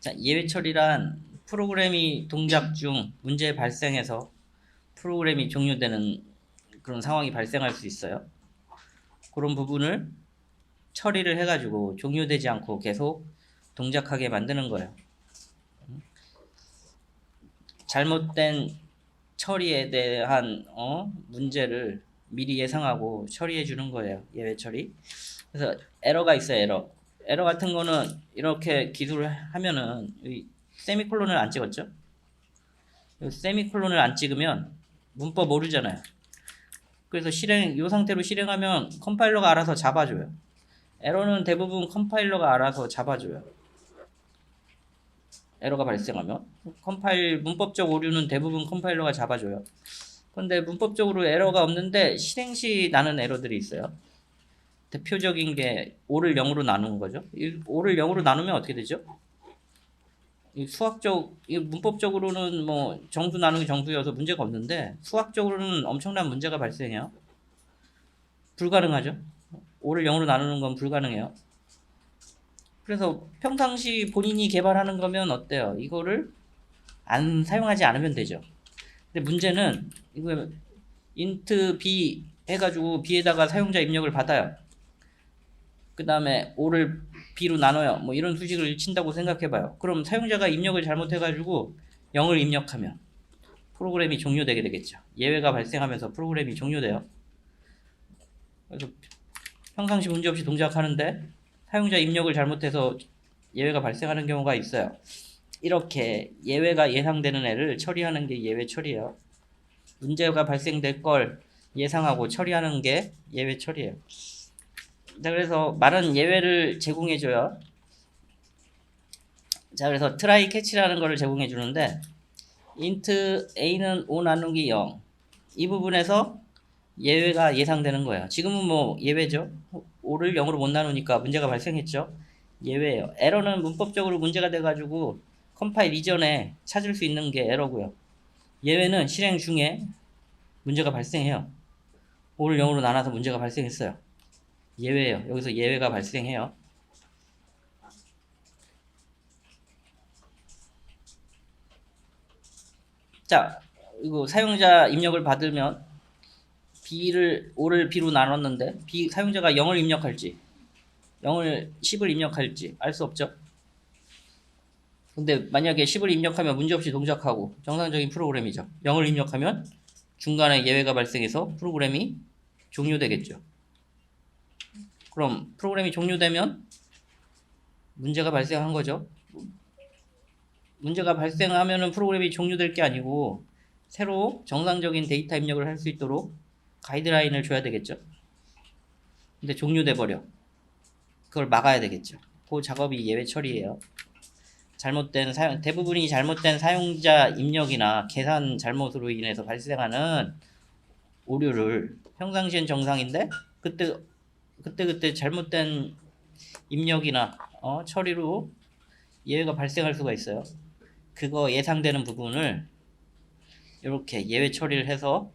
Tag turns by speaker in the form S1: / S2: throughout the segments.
S1: 자, 예외 처리란 프로그램이 동작 중 문제 발생해서 프로그램이 종료되는 그런 상황이 발생할 수 있어요. 그런 부분을 처리를 해가지고 종료되지 않고 계속 동작하게 만드는 거예요. 잘못된 처리에 대한 문제를 미리 예상하고 처리해 주는 거예요. 예외 처리. 그래서 에러가 있어요. 에러 같은 거는 이렇게 기술을 하면은 이 세미콜론을 안 찍었죠. 세미콜론을 안 찍으면 문법 모르잖아요. 그래서 이 상태로 실행하면 컴파일러가 알아서 잡아줘요. 에러는 대부분 컴파일러가 알아서 잡아줘요. 에러가 발생하면 문법적 오류는 대부분 컴파일러가 잡아줘요. 근데 문법적으로 에러가 없는데 실행 시 나는 에러들이 있어요. 대표적인 게 5를 0으로 나누는 거죠. 5를 0으로 나누면 어떻게 되죠? 문법적으로는 뭐 정수 나누기 정수여서 문제가 없는데 수학적으로는 엄청난 문제가 발생해요. 불가능하죠. 5를 0으로 나누는 건 불가능해요. 그래서 평상시 본인이 개발하는 거면 어때요? 이거를 안 사용하지 않으면 되죠. 근데 문제는 이거 int b 해가지고 b에다가 사용자 입력을 받아요. 그 다음에 5를 b로 나눠요. 뭐 이런 수식을 친다고 생각해봐요. 그럼 사용자가 입력을 잘못해가지고 0을 입력하면 프로그램이 종료되게 되겠죠. 예외가 발생하면서 프로그램이 종료돼요. 그래서 평상시 문제없이 동작하는데 사용자 입력을 잘못해서 예외가 발생하는 경우가 있어요. 이렇게 예외가 예상되는 애를 처리하는 게 예외 처리예요. 문제가 발생될 걸 예상하고 처리하는 게 예외 처리예요. 자, 그래서 많은 예외를 제공해줘요. 자, 그래서 try catch라는 거를 제공해 주는데 int a는 5 나누기 0 이 부분에서 예외가 예상되는 거예요. 지금은 뭐 예외죠. 5를 0으로 못 나누니까 문제가 발생했죠. 예외예요. 에러는 문법적으로 문제가 돼가지고 컴파일 이전에 찾을 수 있는 게 에러고요. 예외는 실행 중에 문제가 발생해요. 5를 0으로 나눠서 문제가 발생했어요. 예외예요. 여기서 예외가 발생해요. 자, 이거 사용자 입력을 받으면 5를 b로 나눴는데 사용자가 0을 입력할지 10을 입력할지 알 수 없죠. 근데 만약에 10을 입력하면 문제없이 동작하고 정상적인 프로그램이죠. 0을 입력하면 중간에 예외가 발생해서 프로그램이 종료되겠죠. 그럼 프로그램이 종료되면 문제가 발생한 거죠. 문제가 발생하면은 프로그램이 종료될 게 아니고 새로 정상적인 데이터 입력을 할 수 있도록 가이드라인을 줘야 되겠죠. 근데 종료돼 버려. 그걸 막아야 되겠죠. 그 작업이 예외 처리예요. 대부분이 잘못된 사용자 입력이나 계산 잘못으로 인해서 발생하는 오류를 평상시엔 정상인데 그때 잘못된 입력이나 처리로 예외가 발생할 수가 있어요. 그거 예상되는 부분을 이렇게 예외 처리를 해서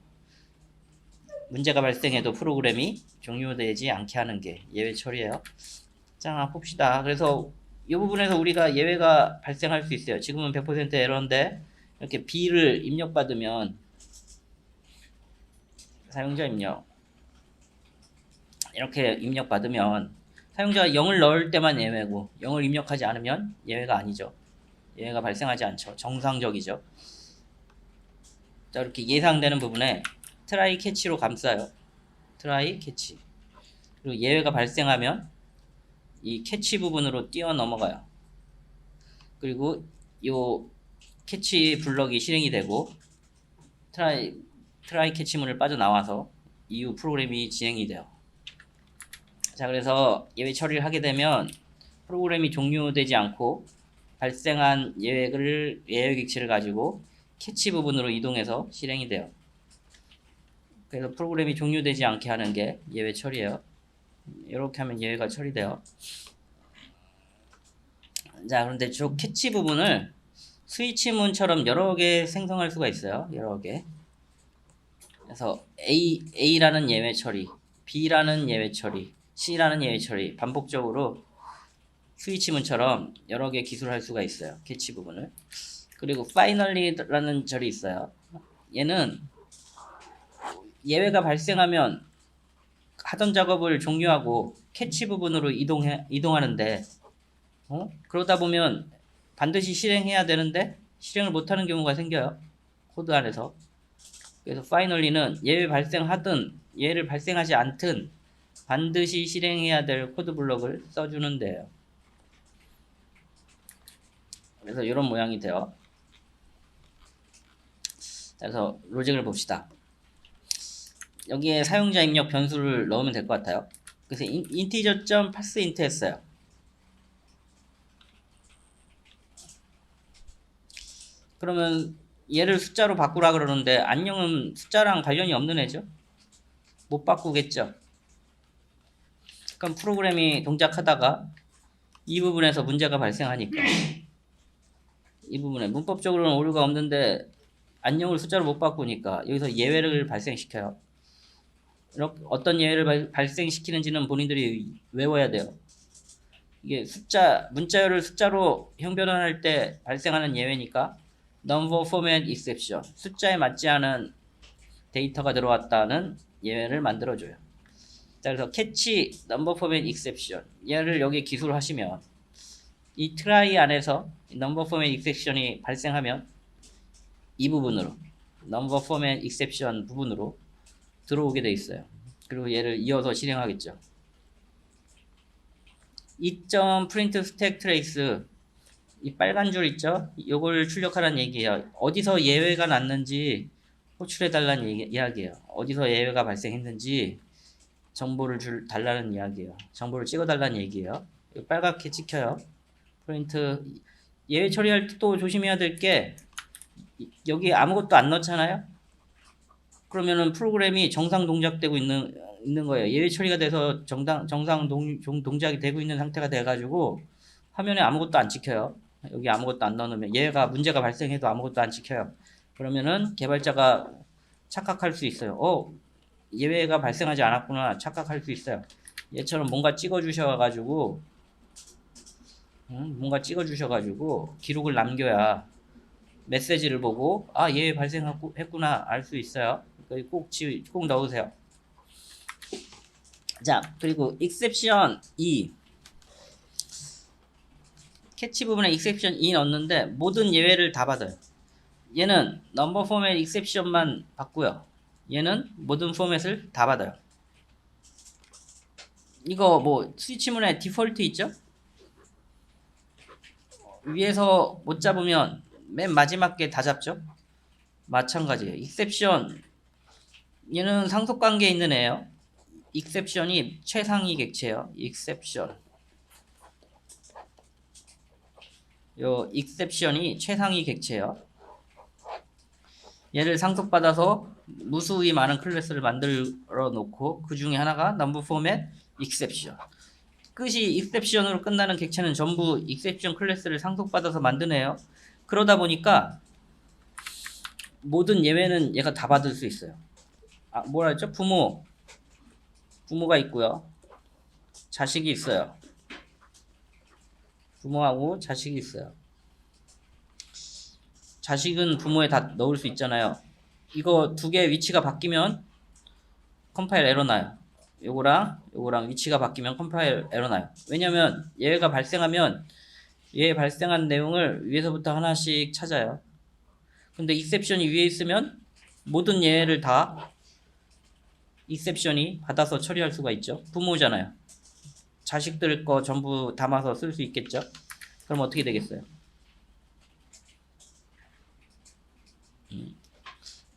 S1: 문제가 발생해도 프로그램이 종료되지 않게 하는 게 예외 처리예요. 자, 봅시다. 그래서 이 부분에서 우리가 예외가 발생할 수 있어요. 지금은 100% 에러인데 이렇게 B를 입력받으면 사용자 입력 이렇게 입력받으면 사용자가 0을 넣을 때만 예외고 0을 입력하지 않으면 예외가 아니죠. 예외가 발생하지 않죠. 정상적이죠. 자, 이렇게 예상되는 부분에 try catch로 감싸요. try catch. 그리고 예외가 발생하면 이 캐치 부분으로 뛰어 넘어가요. 그리고 요 캐치 블럭이 실행이 되고 트라이 캐치문을 빠져나와서 이후 프로그램이 진행이 돼요. 자, 그래서 예외 처리를 하게 되면 프로그램이 종료되지 않고 발생한 예외 객체를 가지고 캐치 부분으로 이동해서 실행이 돼요. 그래서 프로그램이 종료되지 않게 하는 게 예외 처리예요. 이렇게 하면 예외가 처리돼요. 자, 그런데 저 캐치 부분을 스위치문처럼 여러 개 생성할 수가 있어요. 여러 개. 그래서 A라는 예외 처리, B라는 예외 처리, C라는 예외 처리 반복적으로 스위치문처럼 여러 개 기술할 수가 있어요. 캐치 부분을. 그리고 finally라는 절이 있어요. 얘는 예외가 발생하면 하던 작업을 종료하고 캐치 부분으로 이동하는데 그러다 보면 반드시 실행해야 되는데 실행을 못하는 경우가 생겨요. 코드 안에서. 그래서 finally는 예외 발생하든 예외를 발생하지 않든 반드시 실행해야 될 코드 블록을 써주는데요. 그래서 이런 모양이 돼요. 그래서 로직을 봅시다. 여기에 사용자 입력 변수를 넣으면 될 것 같아요. 그래서 integer.parseInt 했어요. 그러면 얘를 숫자로 바꾸라 그러는데 안녕은 숫자랑 관련이 없는 애죠. 못 바꾸겠죠. 그럼 프로그램이 동작하다가 이 부분에서 문제가 발생하니까 이 부분에 문법적으로는 오류가 없는데 안녕을 숫자로 못 바꾸니까 여기서 예외를 발생시켜요. 이렇게 어떤 예외를 발생시키는지는 본인들이 외워야 돼요. 이게 문자열을 숫자로 형변환할 때 발생하는 예외니까 number format exception, 숫자에 맞지 않은 데이터가 들어왔다는 예외를 만들어줘요. 자, 그래서 catch number format exception 얘를 여기 기술하시면 이 try 안에서 number format exception이 발생하면 이 부분으로 number format exception 부분으로 들어오게 돼 있어요. 그리고 얘를 이어서 실행하겠죠. 2.print stack trace 이 빨간 줄 있죠? 이걸 출력하라는 얘기예요. 어디서 예외가 났는지 호출해달라는 이야기예요. 어디서 예외가 발생했는지 정보를 달라는 이야기예요. 정보를 찍어달라는 얘기예요. 빨갛게 찍혀요. 프린트 예외 처리할 때 또 조심해야 될 게 여기 아무것도 안 넣잖아요. 그러면은 프로그램이 정상 동작되고 있는 거예요. 예외 처리가 돼서 정상 동작이 되고 있는 상태가 돼가지고 화면에 아무것도 안 찍혀요. 여기 아무것도 안 넣으면 얘가 문제가 발생해도 아무것도 안 찍혀요. 그러면은 개발자가 착각할 수 있어요. 예외가 발생하지 않았구나 착각할 수 있어요. 얘처럼 뭔가 찍어주셔가지고 기록을 남겨야 메시지를 보고 예외 발생했구나 알 수 있어요. 꼭 넣으세요. 자, 그리고 exception 2 캐치 부분에 exception 2 넣었는데 모든 예외를 다 받아요. 얘는 number format exception만 받고요. 얘는 모든 포맷을 다 받아요. 이거 뭐 스위치문에 디폴트 있죠? 위에서 못 잡으면 맨 마지막 게 다 잡죠? 마찬가지예요. exception 얘는 상속관계에 있는 애예요. exception이 최상위 객체예요. exception 요 exception이 최상위 객체예요. 얘를 상속받아서 무수히 많은 클래스를 만들어 놓고 그 중에 하나가 number format exception. 끝이 exception으로 끝나는 객체는 전부 exception 클래스를 상속받아서 만드네요. 그러다 보니까 모든 예외는 얘가 다 받을 수 있어요. 뭐라 했죠? 부모가 있고요. 자식이 있어요. 부모하고 자식이 있어요. 자식은 부모에 다 넣을 수 있잖아요. 이거 두 개 위치가 바뀌면 컴파일 에러 나요. 요거랑 위치가 바뀌면 컴파일 에러 나요. 왜냐면 예외가 발생하면 예외 발생한 내용을 위에서부터 하나씩 찾아요. 근데 익셉션이 위에 있으면 모든 예외를 다 익셉션이 받아서 처리할 수가 있죠. 부모잖아요. 자식들 거 전부 담아서 쓸 수 있겠죠. 그럼 어떻게 되겠어요?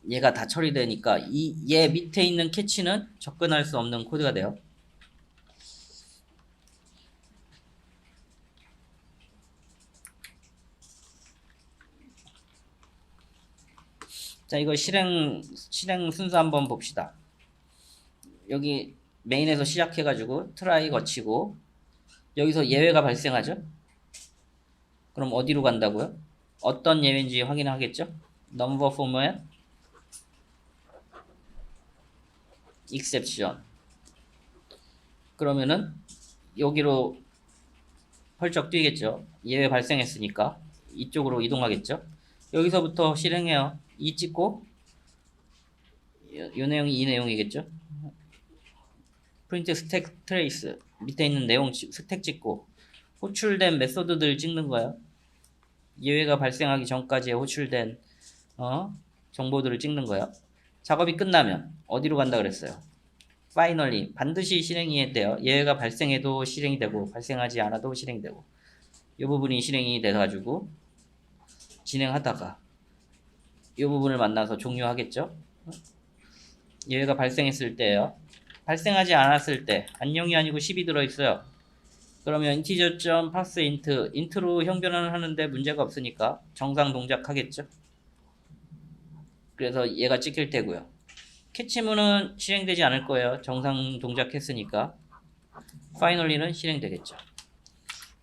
S1: 얘가 다 처리되니까 얘 밑에 있는 캐치는 접근할 수 없는 코드가 돼요. 자, 이거 실행 순서 한번 봅시다. 여기 메인에서 시작해가지고 트라이 거치고 여기서 예외가 발생하죠. 그럼 어디로 간다고요? 어떤 예외인지 확인하겠죠. number format exception. 그러면은 여기로 펄쩍 뛰겠죠. 예외 발생했으니까 이쪽으로 이동하겠죠. 여기서부터 실행해요. 이 찍고 이 내용이 이 내용이겠죠. 프린트 스택 트레이스 밑에 있는 내용 스택 찍고 호출된 메소드들 찍는 거예요. 예외가 발생하기 전까지의 호출된 정보들을 찍는 거예요. 작업이 끝나면 어디로 간다 그랬어요? Finally 반드시 실행이 돼요. 예외가 발생해도 실행이 되고 발생하지 않아도 실행이 되고 이 부분이 실행이 돼가지고 진행하다가 이 부분을 만나서 종료하겠죠. 예외가 발생했을 때예요. 발생하지 않았을 때 안녕이 아니고 10이 들어있어요. 그러면 integer.parseInt int로 형변환을 하는데 문제가 없으니까 정상 동작하겠죠. 그래서 얘가 찍힐 테고요. 캐치문은 실행되지 않을 거예요. 정상 동작했으니까. finally는 실행되겠죠.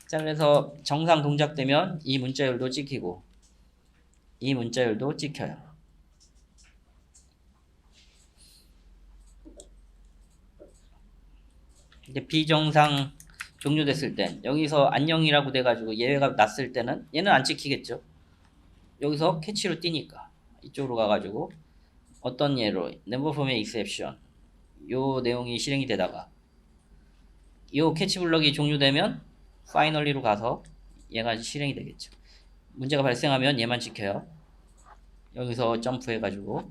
S1: 자, 그래서 정상 동작되면 이 문자열도 찍히고 이 문자열도 찍혀요. 이제 비정상 종료됐을 땐 여기서 안녕이라고 돼가지고 예외가 났을 때는 얘는 안 찍히겠죠. 여기서 캐치로 뛰니까 이쪽으로 가가지고 어떤 예로 never from an exception 요 내용이 실행이 되다가 요 캐치 블럭이 종료되면 finally로 가서 얘가 실행이 되겠죠. 문제가 발생하면 얘만 찍혀요. 여기서 점프해가지고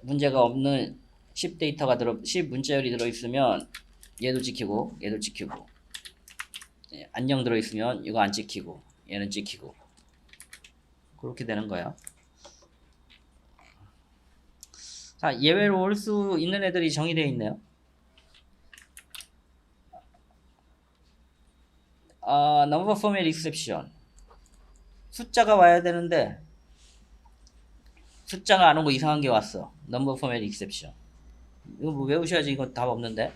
S1: 문제가 없는 10 데이터가 10 문자열이 들어있으면 얘도 찍히고 얘도 찍히고 안녕 들어있으면 이거 안 찍히고 얘는 찍히고 그렇게 되는 거야. 자, 예외로 올 수 있는 애들이 정의되어 있네요. number format exception 숫자가 와야 되는데 숫자가 안 오고 이상한 게 왔어. number format exception 이거 뭐 외우셔야지. 이거 답 없는데.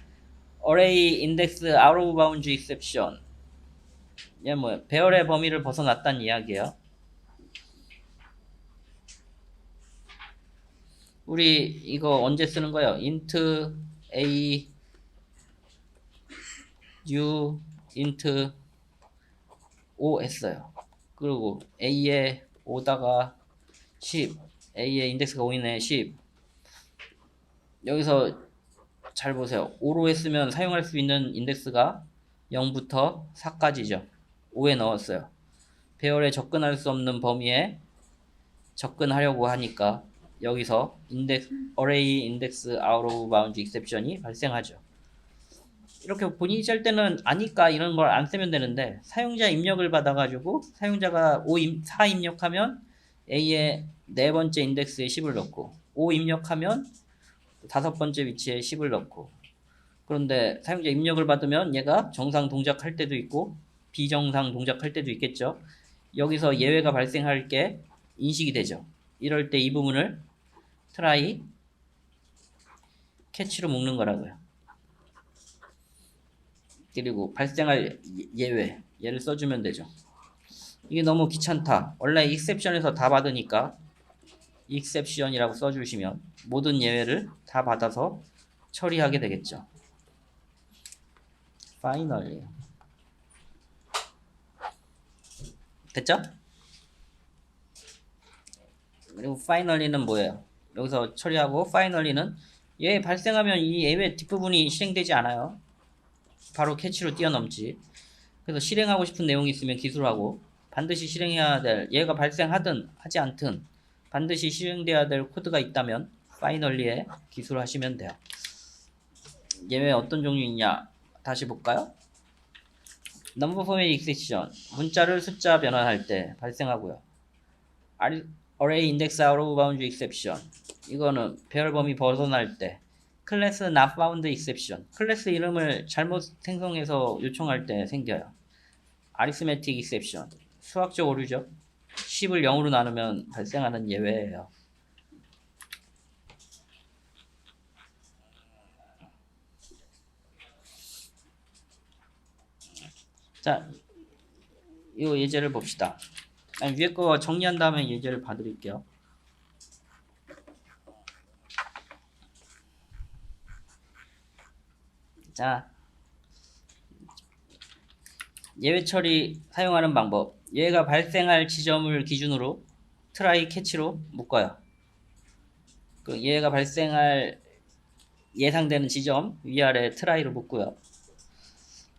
S1: array index out of bounds exception 얘 뭐야? 배열의 범위를 벗어났다는 이야기예요. 우리 이거 언제 쓰는 거예요? int a u int o 했어요. 그리고 a에 5다가 10 a의 인덱스가 5이네 10 여기서 잘 보세요. 5로 했으면 사용할 수 있는 인덱스가 0부터 4까지죠. 5에 넣었어요. 배열에 접근할 수 없는 범위에 접근하려고 하니까 여기서 array index out of bounds exception이 발생하죠. 이렇게 본인이 짤 때는 아니까 이런 걸 안 쓰면 되는데 사용자 입력을 받아가지고 사용자가 4 입력하면 A의 네 번째 인덱스에 10을 넣고 5 입력하면 다섯 번째 위치에 10을 넣고 그런데 사용자 입력을 받으면 얘가 정상 동작할 때도 있고 비정상 동작할 때도 있겠죠. 여기서 예외가 발생할 게 인식이 되죠. 이럴 때 이 부분을 try catch로 묶는 거라고요. 그리고 발생할 예외 얘를 써주면 되죠. 이게 너무 귀찮다. 원래 exception에서 다 받으니까 exception이라고 써주시면 모든 예외를 다 받아서 처리하게 되겠죠. finally 됐죠? 그리고 finally는 뭐예요? 여기서 처리하고 finally는 얘 발생하면 이 예외 뒷부분이 실행되지 않아요. 바로 캐치로 뛰어넘지. 그래서 실행하고 싶은 내용이 있으면 기술하고 반드시 실행해야 될 얘가 발생하든 하지 않든 반드시 실행돼야 될 코드가 있다면 finally에 기술하시면 돼요. 예외 어떤 종류 있냐? 다시 볼까요? number format exception 문자를 숫자 변환할 때 발생하고요. array index out of bounds exception 이거는 배열 범위 벗어날 때 class not found exception 클래스 이름을 잘못 생성해서 요청할 때 생겨요. arithmetic exception 수학적 오류죠. 10을 0으로 나누면 발생하는 예외예요. 자, 이 예제를 봅시다. 위에 거 정리한 다음에 예제를 봐드릴게요. 자, 예외 처리 사용하는 방법. 예외가 발생할 지점을 기준으로 try catch로 묶어요. 그 예외가 발생할 예상되는 지점 위아래 try로 묶고요.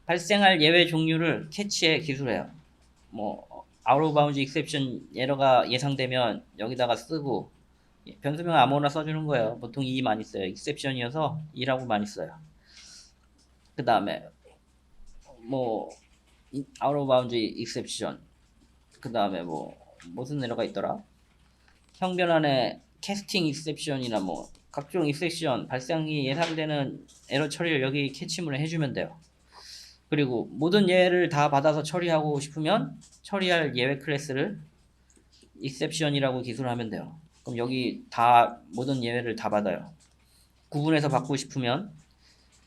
S1: 발생할 예외 종류를 캐치에 기술해요. 뭐 out of bounds exception 에러가 예상되면 여기다가 쓰고 변수명 아무거나 써주는 거예요. 보통 2 많이 써요. exception이어서 2라고 많이 써요. 그 다음에 뭐 out of bounds exception 그 다음에 뭐 무슨 에러가 있더라? 형변안에 캐스팅 exception이나 뭐 각종 exception 발생이 예상되는 에러 처리를 여기 캐치문에 해주면 돼요. 그리고 모든 예외를 다 받아서 처리하고 싶으면 처리할 예외 클래스를 exception이라고 기술하면 돼요. 그럼 여기 다 모든 예외를 다 받아요. 구분해서 받고 싶으면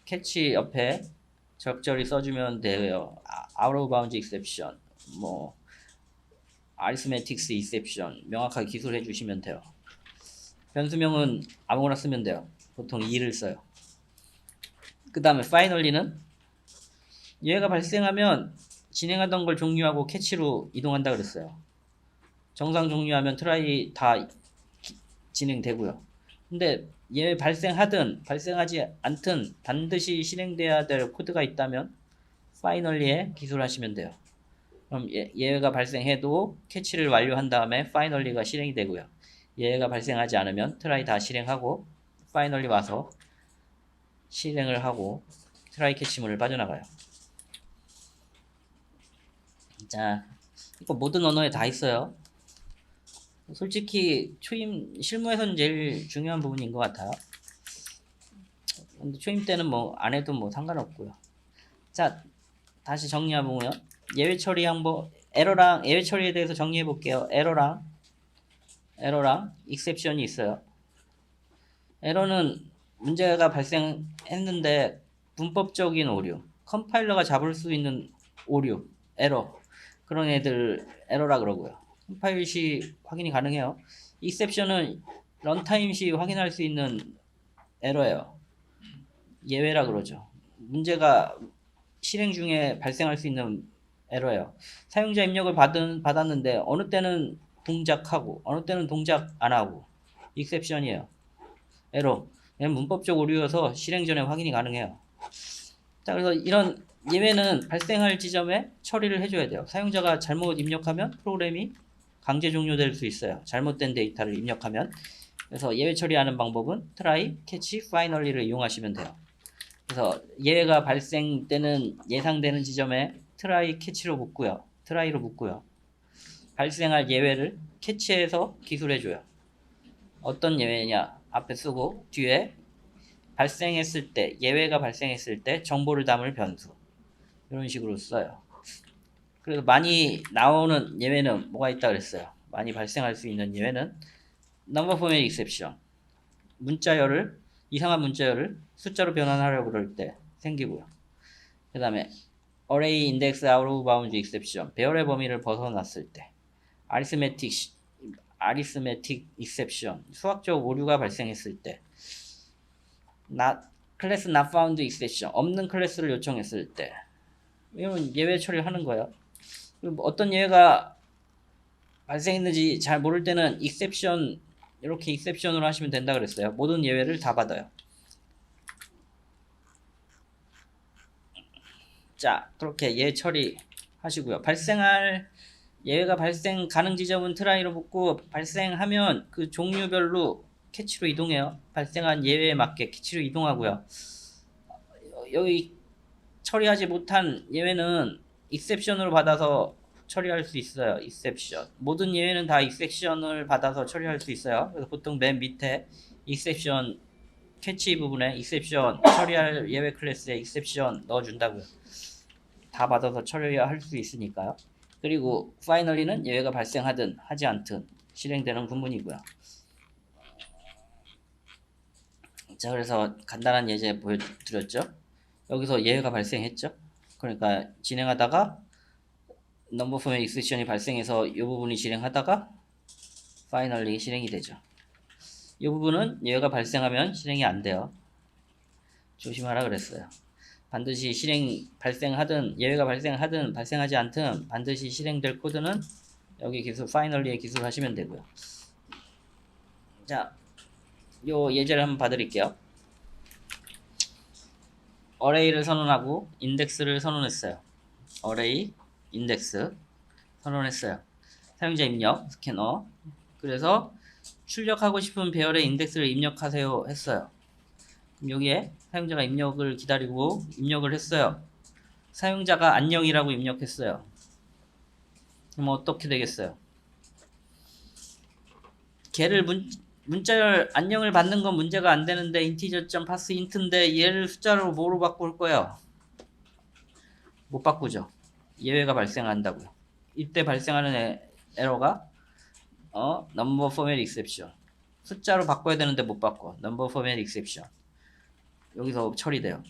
S1: 캐치 옆에 적절히 써주면 돼요. out of bounds exception, 뭐 arithmetics exception 명확하게 기술해 주시면 돼요. 변수명은 아무거나 쓰면 돼요. 보통 2를 써요. 그 다음에 finally는 예외가 발생하면 진행하던 걸 종료하고 캐치로 이동한다 그랬어요. 정상 종료하면 트라이 다 진행되고요. 근데 예외 발생하든 발생하지 않든 반드시 실행돼야 될 코드가 있다면 파이널리에 기술하시면 돼요. 그럼 예외가 발생해도 캐치를 완료한 다음에 파이널리가 실행이 되고요. 예외가 발생하지 않으면 트라이 다 실행하고 파이널리 와서 실행을 하고 트라이 캐치문을 빠져나가요. 자, 이거 모든 언어에 다 있어요. 솔직히 초임 실무에서는 제일 중요한 부분인 것 같아요. 근데 초임 때는 뭐 안 해도 뭐 상관없고요. 자, 다시 정리해보면 예외 처리 항목 에러랑 예외 처리에 대해서 정리해 볼게요. 에러랑 익셉션이 있어요. 에러는 문제가 발생했는데 문법적인 오류, 컴파일러가 잡을 수 있는 오류, 에러 그런 애들 에러라 그러고요. 컴파일 시 확인이 가능해요. 익셉션은 런타임 시 확인할 수 있는 에러예요. 예외라 그러죠. 문제가 실행 중에 발생할 수 있는 에러예요. 사용자 입력을 받았는데 어느 때는 동작하고 어느 때는 동작 안 하고 익셉션이에요. 에러. 문법적 오류여서 실행 전에 확인이 가능해요. 자, 그래서 이런 예외는 발생할 지점에 처리를 해줘야 돼요. 사용자가 잘못 입력하면 프로그램이 강제 종료될 수 있어요. 잘못된 데이터를 입력하면. 그래서 예외 처리하는 방법은 try, catch, finally를 이용하시면 돼요. 그래서 예외가 발생되는 예상되는 지점에 try, catch로 묶고요. try로 묶고요. 발생할 예외를 캐치해서 기술해줘요. 어떤 예외냐? 앞에 쓰고 뒤에 발생했을 때, 예외가 발생했을 때 정보를 담을 변수. 이런 식으로 써요. 그래서 많이 나오는 예외는 뭐가 있다 그랬어요. 많이 발생할 수 있는 예외는 number format exception. 문자열을 이상한 문자열을 숫자로 변환하려고 그럴 때 생기고요. 그 다음에 array index out of bounds exception. 배열의 범위를 벗어났을 때. arithmetic exception. 수학적 오류가 발생했을 때. class not found exception. 없는 클래스를 요청했을 때. 이런 예외 처리를 하는 거예요. 어떤 예외가 발생했는지 잘 모를 때는 exception 이렇게 exception으로 하시면 된다 그랬어요. 모든 예외를 다 받아요. 자, 그렇게 예외 처리하시고요. 예외가 발생 가능 지점은 try로 붙고 발생하면 그 종류별로 캐치로 이동해요. 발생한 예외에 맞게 캐치로 이동하고요. 여기 처리하지 못한 예외는 exception으로 받아서 처리할 수 있어요. exception. 모든 예외는 다 exception을 받아서 처리할 수 있어요. 그래서 보통 맨 밑에 exception 캐치 부분에 exception 처리할 예외 클래스에 exception 넣어준다고요. 다 받아서 처리할 수 있으니까요. 그리고 finally는 예외가 발생하든 하지 않든 실행되는 구문이고요. 자, 그래서 간단한 예제 보여드렸죠. 여기서 예외가 발생했죠. 그러니까 진행하다가 number format exception이 발생해서 이 부분이 실행하다가 finally 실행이 되죠. 이 부분은 예외가 발생하면 실행이 안 돼요. 조심하라 그랬어요. 반드시 발생하든 예외가 발생하든 발생하지 않든 반드시 실행될 코드는 여기 기술 finally에 기술하시면 되고요. 자, 요 예제를 한번 봐드릴게요. 어레이를 선언하고 인덱스를 선언했어요. 어레이, 인덱스 선언했어요. 사용자 입력, 스캐너. 그래서 출력하고 싶은 배열의 인덱스를 입력하세요 했어요. 그럼 여기에 사용자가 입력을 기다리고 입력을 했어요. 사용자가 안녕이라고 입력했어요. 그럼 어떻게 되겠어요? 걔를 문자열 안녕을 받는 건 문제가 안 되는데 integer.parseInt인데 얘를 숫자로 뭐로 바꿀 거예요? 못 바꾸죠. 예외가 발생한다고요. 이때 발생하는 에러가 number format exception. 숫자로 바꿔야 되는데 못 바꿔. number format exception. 여기서 처리돼요.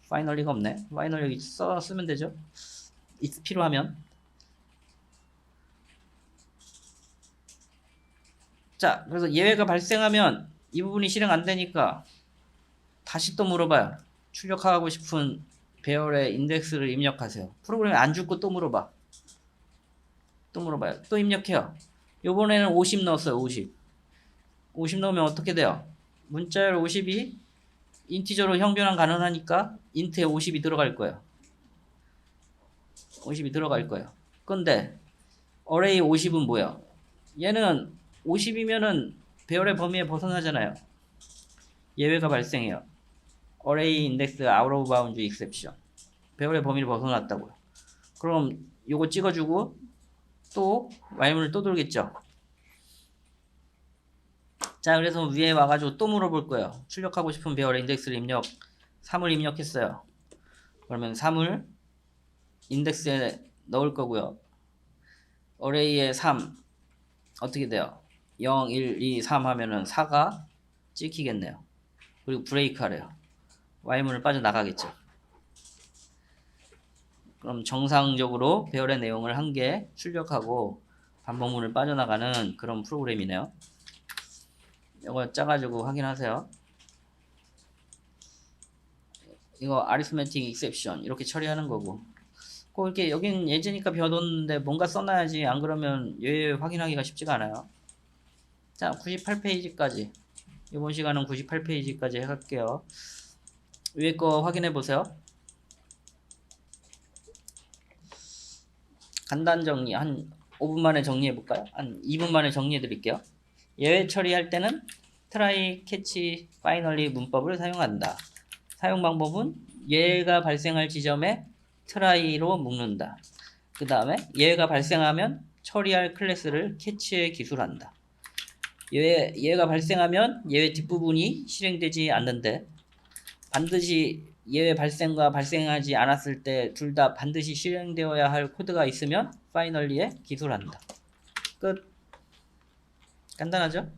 S1: finally가 없네. final 여기 쓰면 되죠. it's 필요하면. 자, 그래서 예외가 발생하면 이 부분이 실행 안 되니까 다시 또 물어봐요. 출력하고 싶은 배열의 인덱스를 입력하세요. 프로그램이 안 죽고 또 물어봐. 또 물어봐요. 또 입력해요. 요번에는 50 넣었어요. 50. 50 넣으면 어떻게 돼요? 문자열 50이 인티저로 형변환 가능하니까 인트에 50이 들어갈 거예요. 50이 들어갈 거예요. 근데 어레이 50은 뭐야? 얘는 50이면은 배열의 범위에 벗어나잖아요. 예외가 발생해요. 어레이 인덱스 out of bound exception. 배열의 범위를 벗어났다고요. 그럼 요거 찍어주고 또 while문을 또 돌겠죠. 자, 그래서 위에 와가지고 또 물어볼 거예요. 출력하고 싶은 배열의 인덱스를 3을 입력했어요. 그러면 3을 인덱스에 넣을 거고요. 어레이에 3 어떻게 돼요? 0, 1, 2, 3 하면은 4가 찍히겠네요. 그리고 브레이크 하래요. while문을 빠져나가겠죠. 그럼 정상적으로 배열의 내용을 한 개 출력하고 반복문을 빠져나가는 그런 프로그램이네요. 이거 짜가지고 확인하세요. 이거 arithmetic exception 이렇게 처리하는 거고. 꼭 이렇게 여긴 예제니까 배워뒀는데 뭔가 써놔야지. 안 그러면 얘 확인하기가 쉽지가 않아요. 자, 98페이지까지. 이번 시간은 98페이지까지 할게요. 위에 거 확인해 보세요. 간단 정리 한 5분 만에 정리해 볼까요? 한 2분 만에 정리해 드릴게요. 예외 처리할 때는 try, catch, finally 문법을 사용한다. 사용 방법은 예외가 발생할 지점에 try로 묶는다. 그 다음에 예외가 발생하면 처리할 클래스를 catch에 기술한다. 예외가 발생하면 예외 뒷부분이 실행되지 않는데 반드시 예외 발생과 발생하지 않았을 때 둘 다 반드시 실행되어야 할 코드가 있으면 finally에 기술한다. 끝. 간단하죠?